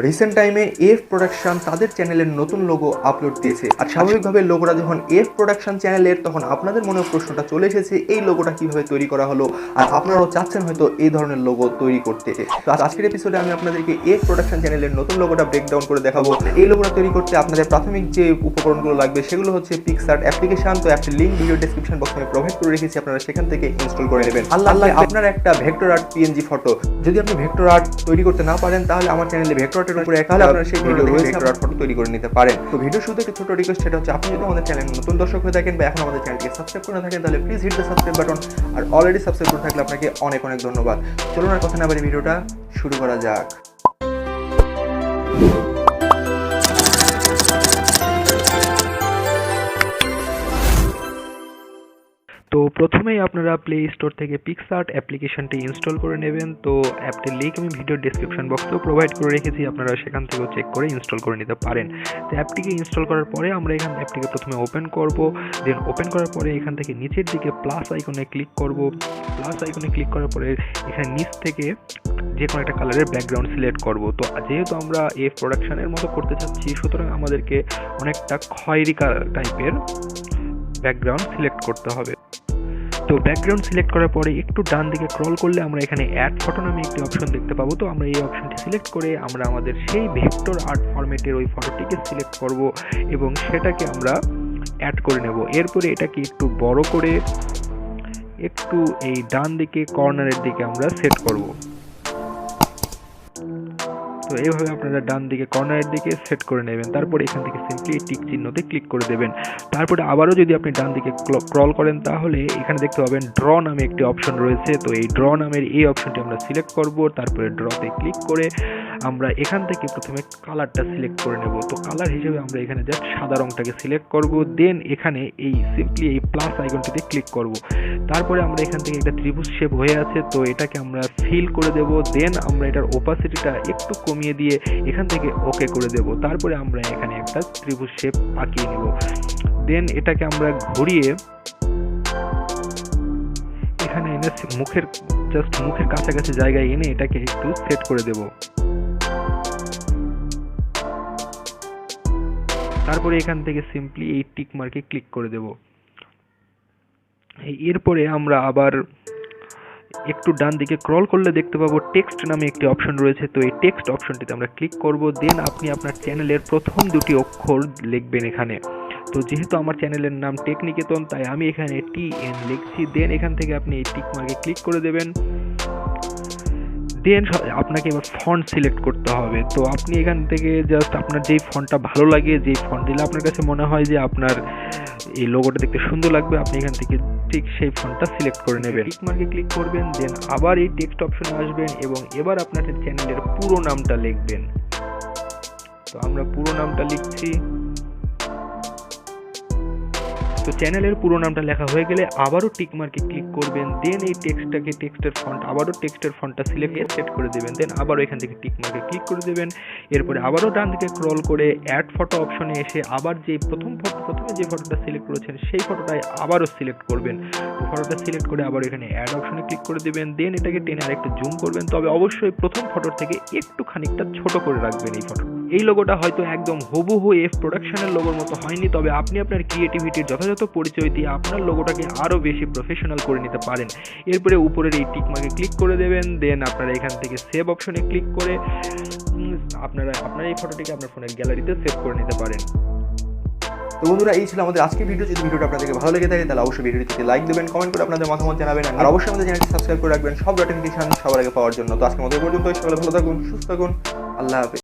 Recent টাইমে F production তাদের চ্যানেলের নতুন লোগো আপলোড দিয়েছে। আর স্বাভাবিকভাবে লোগোটা যখন এফ প্রোডাকশন চ্যানেলের, তখন আপনাদের মনে প্রশ্নটা চলে এসেছে এই লোগোটা কিভাবে তৈরি করা হলো, আর আপনারাও চাচ্ছেন হয়তো এই ধরনের লোগো তৈরি করতে। তো আজকের এপিসোডে আমি আপনাদেরকে এফ প্রোডাকশন চ্যানেলের নতুন লোগোটা ব্রেকডাউন করে দেখাবো। এই লোগোটা তৈরি করতে আপনাদের প্রাথমিক যে উপকরণগুলো লাগবে সেগুলো হচ্ছে পিক্সআর্ট অ্যাপ্লিকেশন। তো অ্যাপটির লিঙ্ক ভিডিও ডেসক্রিপশন বক্সে আমি প্রোভাইড করে রেখেছি, আপনারা সেখান থেকে ইনস্টল করে নেবেন। আল্লাহ আপনার একটা ভেক্টর আর্ট পিএনজি ফটো, যদি আপনি ভেক্টর আর্ট তৈরি করতে না পারেন তাহলে আমার চ্যানেলে ভেক্টর আর্টের উপরে একটা সেই ভিডিও রয়েছে, ভেক্টর আর্ট ফটো তৈরি করে নিতে পারেন। তো ভিডিও শুরুতে একটা ছোট রিকোয়েস্ট, সেটা হচ্ছে আপনি যদি আমাদের চ্যানেলে নতুন দর্শক হয়ে থাকেন বা এখন আমাদের চ্যানেলটিকে সাবস্ক্রাইব করে না থাকেন তাহলে please hit the subscribe button. আর অলরেডি সাবস্ক্রাইব করে থাকলে আপনাকে অনেক অনেক ধন্যবাদ। চলুন আর কথা না বাড়িয়ে ভিডিওটা শুরু করা যাক। তো প্রথমেই আপনারা প্লে স্টোর থেকে পিক্সআর্ট অ্যাপ্লিকেশনটি ইনস্টল করে নেবেন। তো অ্যাপটির লিঙ্ক আমি ভিডিও ডেসক্রিপশন বক্সেও প্রোভাইড করে রেখেছি, আপনারা সেখান থেকেও চেক করে ইনস্টল করে নিতে পারেন। তো অ্যাপটিকে ইনস্টল করার পরে আমরা এখান অ্যাপটিকে প্রথমে ওপেন করব। দেন ওপেন করার পরে এখান থেকে নিচের দিকে প্লাস আইকনে ক্লিক করব। প্লাস আইকনে ক্লিক করার পরে এখানে নিচ থেকে যে কোনো একটা কালারের ব্যাকগ্রাউন্ড সিলেক্ট করব। তো যেহেতু আমরা এফ প্রোডাকশনের মতো করতে চাচ্ছি, সুতরাং আমাদেরকে অনেকটা খয়েরি টাইপের ব্যাকগ্রাউন্ড সিলেক্ট করতে হবে। তো ব্যাকগ্রাউন্ড সিলেক্ট করার পরে একটু ডান দিকে স্ক্রল করলে আমরা এখানে অ্যাড ফটো নামে একটি অপশন দেখতে পাবো। তো আমরা এই অপশনটি সিলেক্ট করে আমরা আমাদের সেই ভেক্টর আর্ট ফরম্যাটের ওই ফটোটিকে সিলেক্ট করব এবং সেটাকে আমরা অ্যাড করে নেব। এরপরে এটাকে একটু বড় করে একটু এই ডান দিকে কর্নারের দিকে আমরা সেট করব। তো এইভাবে আপনারা ডান দিকে কর্নারের দিকে সেট করে নেবেন। তারপরে এখান থেকে সিম্পলি টিক চিহ্নতে ক্লিক করে দেবেন। তারপরে আবারও যদি আপনি ডান দিকে স্ক্রল করেন তাহলে এখানে দেখতে পাবেন ড্র নামে একটি অপশন রয়েছে। তো এই ড্র নামের এই অপশনটি আমরা সিলেক্ট করব। তারপরে ড্রতে ক্লিক করে আমরা এখান থেকে প্রথমে কালারটা সিলেক্ট করে নেব। তো কালার হিসেবে আমরা এখানে জাস্ট সাদা রংটাকে সিলেক্ট করব। দেন এখানে এই সিম্পলি এই প্লাস আইকনটিতে ক্লিক করব। তারপরে আমরা এখান থেকে একটা ত্রিভুজ শেপ হয়ে আছে, তো এটাকে আমরা ফিল করে দেব। দেন আমরা এটার ওপাসিটিটা একটু কমিয়ে দিয়ে এখান থেকে ওকে করে দেব। তারপরে আমরা এখানে একটা ত্রিভুজ শেপ আঁকিয়ে নেব। দেন এটাকে আমরা ঘুরিয়ে এখানে এনে মুখের কাছাকাছি জায়গায় এনে এটাকে একটু সেট করে দেব। তারপরে এখান থেকে সিম্পলি এই টিক মার্কে ক্লিক করে দেব। এরপরে আমরা আবার একটু ডান দিকে স্ক্রল করলে দেখতে পাবো টেক্সট নামে একটি অপশন রয়েছে। তো এই টেক্সট অপশনটিতে আমরা ক্লিক করব। দেন আপনি আপনার চ্যানেলের প্রথম দুটি অক্ষর লিখবেন এখানে। তো যেহেতু আমার চ্যানেলের নাম টেক নিকেতন, তাই আমি এখানে TN লিখছি। দেন এখান থেকে আপনি এই টিক মার্কে ক্লিক করে দেবেন। দেন আপনাকে এবার ফন্ট সিলেক্ট করতে হবে। তো আপনি এখান থেকে জাস্ট আপনার যেই ফন্টটা ভালো লাগে, যেই ফন্ট দিলে আপনার কাছে মনে হয় যে আপনার এই লোগোটা দেখতে সুন্দর লাগবে, আপনি এখান থেকে ঠিক সেই ফন্টটা সিলেক্ট করে নেবেন। টিক মার্কে ক্লিক করবেন। দেন আবার এই টেক্সট অপশনে আসবেন এবং এবার আপনাদের চ্যানেলের পুরো নামটা লিখবেন। তো আমরা পুরো নামটা লিখছি। তো চ্যানেলের পুরো নামটা লেখা হয়ে গেলে আবারও টিক মার্কে ক্লিক করবেন। দেন এই টেক্সটের ফন্ট আবারও টেক্সটের ফন্টটা সেট করে দেবেন। দেন আবারও এখান থেকে টিক মার্কে ক্লিক করে দেবেন। এরপরে আবারও ডান দিকে স্ক্রল করে অ্যাড ফটো অপশনে এসে আবার যে প্রথমে যে ফটোটা সিলেক্ট করেছেন সেই ফটোটাই আবারও সিলেক্ট করবেন। তো ফটোটা সিলেক্ট করে আবার এখানে অ্যাড অপশনে ক্লিক করে দেবেন। দেন এটাকে টেনে আরেকটু জুম করবেন, তবে অবশ্যই প্রথম ফটোর থেকে একটু খানিকটা ছোট করে রাখবেন এই ফটো। এই লোগোটা হয়তো একদম হুবহু এফ প্রোডাকশনের লোগোর মতো হয়নি, তবে আপনি আপনার ক্রিয়েটিভিটির যথাযথ পরিচয় দিয়ে আপনার লোগোটাকে আরও বেশি প্রফেশনাল করে নিতে পারেন। এরপরে উপরের এই টিক মার্কে ক্লিক করে দেবেন। দেন আপনারা এখান থেকে সেভ অপশনে ক্লিক করে আপনার এই ফটোটিকে আপনার ফোনের গ্যালারিতে সেভ করে নিতে পারেন। তো বন্ধুরা, এই ছিল আমাদের আজকের ভিডিও। যদি ভিডিওটা আপনাদেরকে ভালো লেগে থাকে তাহলে অবশ্যই ভিডিওটিতে লাইক দেবেন, কমেন্ট করে আপনাদের মতামত জানাবেন, আর অবশ্যই আমাদের চ্যানেলটি সাবস্ক্রাইব করে রাখবেন সব নোটিফিকেশন সবার আগে পাওয়ার জন্য। তো আজকের মতো পর্যন্ত, সকলে ভালো থাকুন, সুস্থ থাকুন, আল্লাহ হাফেজ।